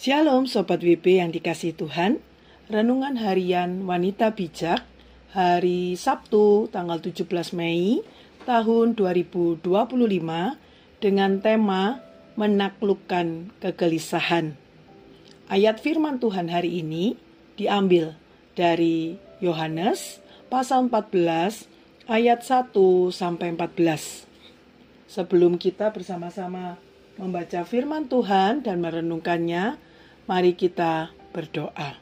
Shalom Sobat WB yang dikasihi Tuhan. Renungan harian Wanita Bijak hari Sabtu tanggal 17 Mei tahun 2025 dengan tema menaklukkan kegelisahan. Ayat firman Tuhan hari ini diambil dari Yohanes pasal 14 ayat 1 sampai 14. Sebelum kita bersama-sama membaca firman Tuhan dan merenungkannya, mari kita berdoa.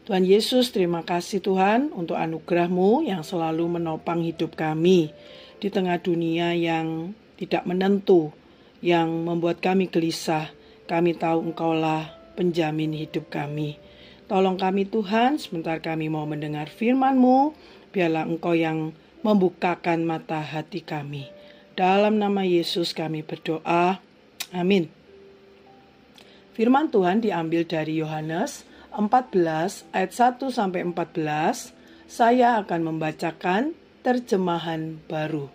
Tuhan Yesus, terima kasih Tuhan untuk anugerah-Mu yang selalu menopang hidup kami di tengah dunia yang tidak menentu, yang membuat kami gelisah. Kami tahu Engkaulah penjamin hidup kami. Tolong kami Tuhan, sebentar kami mau mendengar firman-Mu, biarlah Engkau yang membukakan mata hati kami. Dalam nama Yesus kami berdoa, amin. Firman Tuhan diambil dari Yohanes 14 ayat 1 sampai 14. Saya akan membacakan terjemahan baru.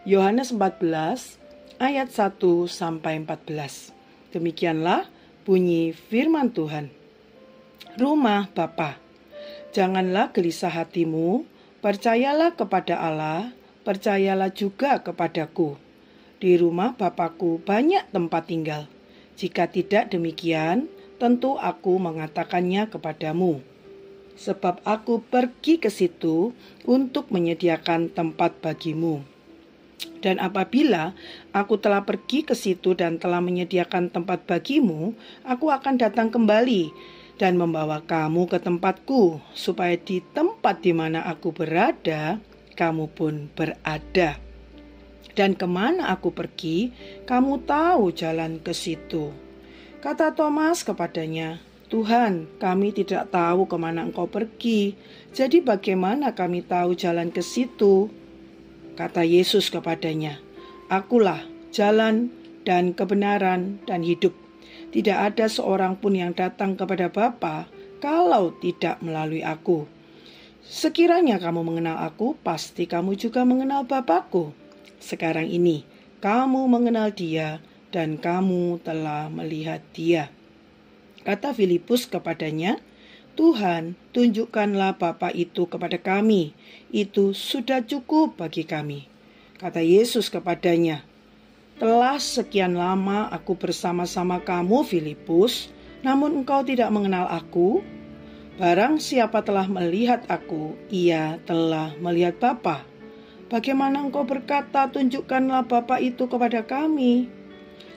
Yohanes 14 ayat 1 sampai 14. Demikianlah bunyi firman Tuhan. Rumah Bapa, janganlah gelisah hatimu, percayalah kepada Allah, percayalah juga kepadaku. Di rumah Bapakku banyak tempat tinggal. Jika tidak demikian, tentu aku mengatakannya kepadamu. Sebab aku pergi ke situ untuk menyediakan tempat bagimu. Dan apabila aku telah pergi ke situ dan telah menyediakan tempat bagimu, aku akan datang kembali dan membawa kamu ke tempatku, supaya di tempat di mana aku berada, kamu pun berada. Dan kemana aku pergi, kamu tahu jalan ke situ. Kata Thomas kepadanya, Tuhan, kami tidak tahu kemana Engkau pergi, jadi bagaimana kami tahu jalan ke situ? Kata Yesus kepadanya, Akulah jalan dan kebenaran dan hidup. Tidak ada seorang pun yang datang kepada Bapa kalau tidak melalui aku. Sekiranya kamu mengenal aku, pasti kamu juga mengenal Bapakku. Sekarang ini, kamu mengenal Dia dan kamu telah melihat Dia. Kata Filipus kepadanya, Tuhan, tunjukkanlah Bapa itu kepada kami. Itu sudah cukup bagi kami. Kata Yesus kepadanya, telah sekian lama aku bersama-sama kamu, Filipus, namun engkau tidak mengenal aku. Barang siapa telah melihat aku, ia telah melihat Bapa. Bagaimana engkau berkata, tunjukkanlah Bapa itu kepada kami?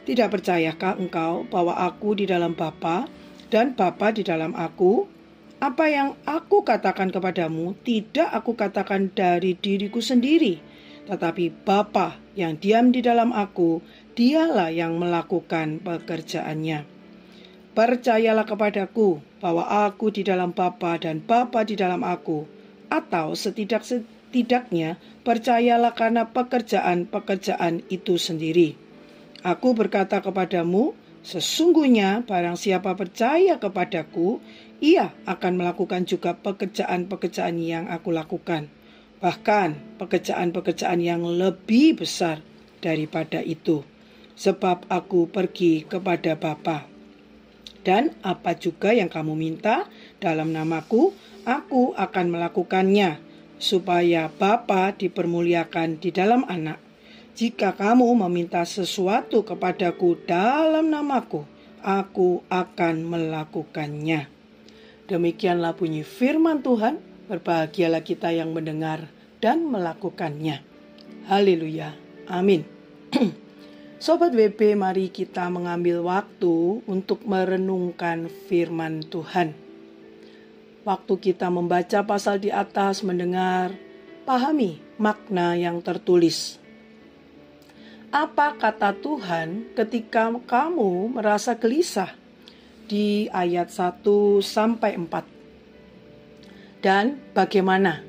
Tidak percayakah engkau bahwa aku di dalam Bapa dan Bapa di dalam aku? Apa yang aku katakan kepadamu tidak aku katakan dari diriku sendiri, tetapi Bapa yang diam di dalam aku, Dialah yang melakukan pekerjaannya. Percayalah kepadaku bahwa aku di dalam Bapa dan Bapa di dalam aku, atau setidaknya percayalah karena pekerjaan-pekerjaan itu sendiri. Aku berkata kepadamu, sesungguhnya barang siapa percaya kepadaku, ia akan melakukan juga pekerjaan-pekerjaan yang aku lakukan. Bahkan pekerjaan-pekerjaan yang lebih besar daripada itu. Sebab aku pergi kepada Bapa. Dan apa juga yang kamu minta dalam namaku, aku akan melakukannya, supaya Bapa dipermuliakan di dalam Anak. Jika kamu meminta sesuatu kepadaku dalam namaku, aku akan melakukannya. Demikianlah bunyi firman Tuhan, berbahagialah kita yang mendengar dan melakukannya. Haleluya, amin. Sobat WB, mari kita mengambil waktu untuk merenungkan firman Tuhan. Waktu kita membaca pasal di atas, mendengar, pahami makna yang tertulis. Apa kata Tuhan ketika kamu merasa gelisah? Di ayat 1 sampai 4. Dan bagaimana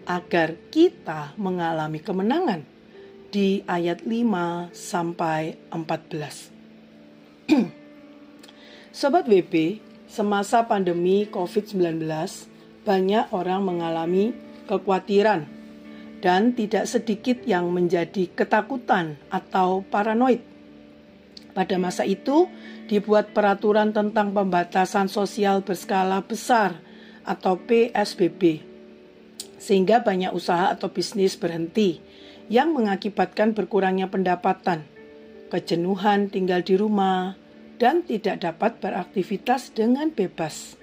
agar kita mengalami kemenangan? Di ayat 5 sampai 14. Sobat WB, semasa pandemi COVID-19, banyak orang mengalami kekhawatiran dan tidak sedikit yang menjadi ketakutan atau paranoid. Pada masa itu dibuat peraturan tentang pembatasan sosial berskala besar atau PSBB, sehingga banyak usaha atau bisnis berhenti yang mengakibatkan berkurangnya pendapatan, kejenuhan tinggal di rumah, dan tidak dapat beraktivitas dengan bebas.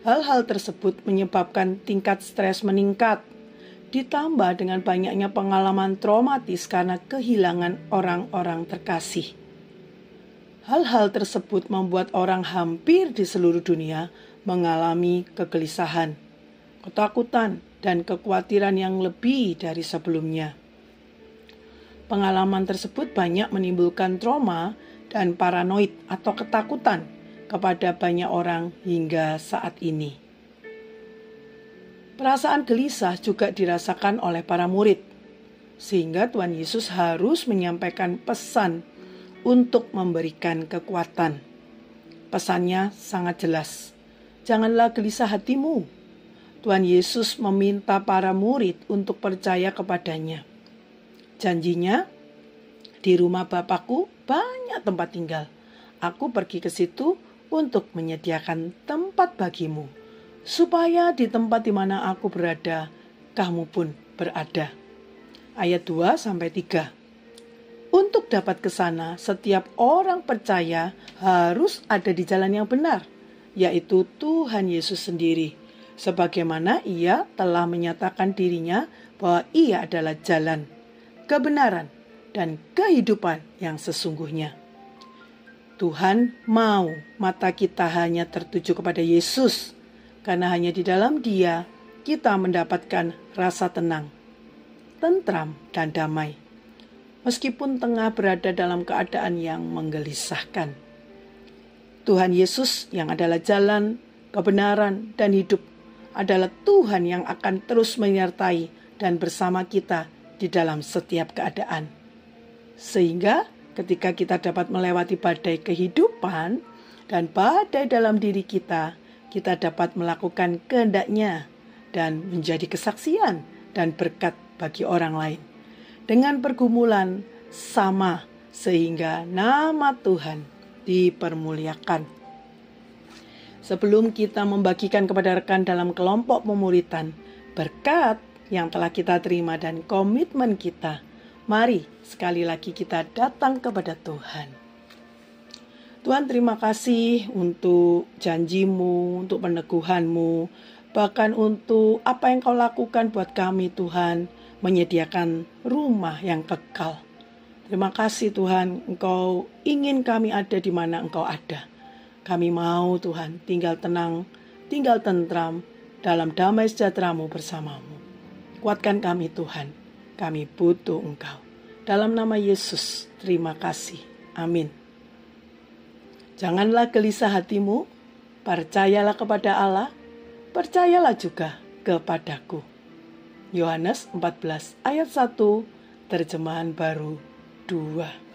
Hal-hal tersebut menyebabkan tingkat stres meningkat, ditambah dengan banyaknya pengalaman traumatis karena kehilangan orang-orang terkasih. Hal-hal tersebut membuat orang hampir di seluruh dunia mengalami kegelisahan, ketakutan, dan kekhawatiran yang lebih dari sebelumnya. Pengalaman tersebut banyak menimbulkan trauma dan paranoid atau ketakutan kepada banyak orang hingga saat ini. Perasaan gelisah juga dirasakan oleh para murid, sehingga Tuhan Yesus harus menyampaikan pesan untuk memberikan kekuatan. Pesannya sangat jelas. Janganlah gelisah hatimu. Tuhan Yesus meminta para murid untuk percaya kepadanya. Janjinya, di rumah Bapakku banyak tempat tinggal. Aku pergi ke situ untuk menyediakan tempat bagimu, supaya di tempat di mana aku berada, kamu pun berada. Ayat 2-3. Untuk dapat ke sana, setiap orang percaya harus ada di jalan yang benar, yaitu Tuhan Yesus sendiri, sebagaimana Ia telah menyatakan dirinya bahwa Ia adalah jalan, kebenaran, dan kehidupan yang sesungguhnya. Tuhan mau mata kita hanya tertuju kepada Yesus, karena hanya di dalam Dia kita mendapatkan rasa tenang, tentram, dan damai. Meskipun tengah berada dalam keadaan yang menggelisahkan, Tuhan Yesus yang adalah jalan, kebenaran, dan hidup adalah Tuhan yang akan terus menyertai dan bersama kita di dalam setiap keadaan. Sehingga ketika kita dapat melewati badai kehidupan dan badai dalam diri kita, kita dapat melakukan kehendak-Nya dan menjadi kesaksian dan berkat bagi orang lain. Dengan pergumulan sama, sehingga nama Tuhan dipermuliakan. Sebelum kita membagikan kepada rekan dalam kelompok pemuritan berkat yang telah kita terima dan komitmen kita, mari sekali lagi kita datang kepada Tuhan. Tuhan, terima kasih untuk janji-Mu, untuk peneguhan-Mu, bahkan untuk apa yang Kau lakukan buat kami, Tuhan, menyediakan rumah yang kekal. Terima kasih Tuhan, Engkau ingin kami ada di mana Engkau ada. Kami mau Tuhan tinggal tenang, tinggal tentram dalam damai sejahtera-Mu bersama-Mu. Kuatkan kami Tuhan, kami butuh Engkau. Dalam nama Yesus, terima kasih. Amin. Janganlah gelisah hatimu, percayalah kepada Allah, percayalah juga kepadaku. Yohanes 14 ayat 1, terjemahan baru 2.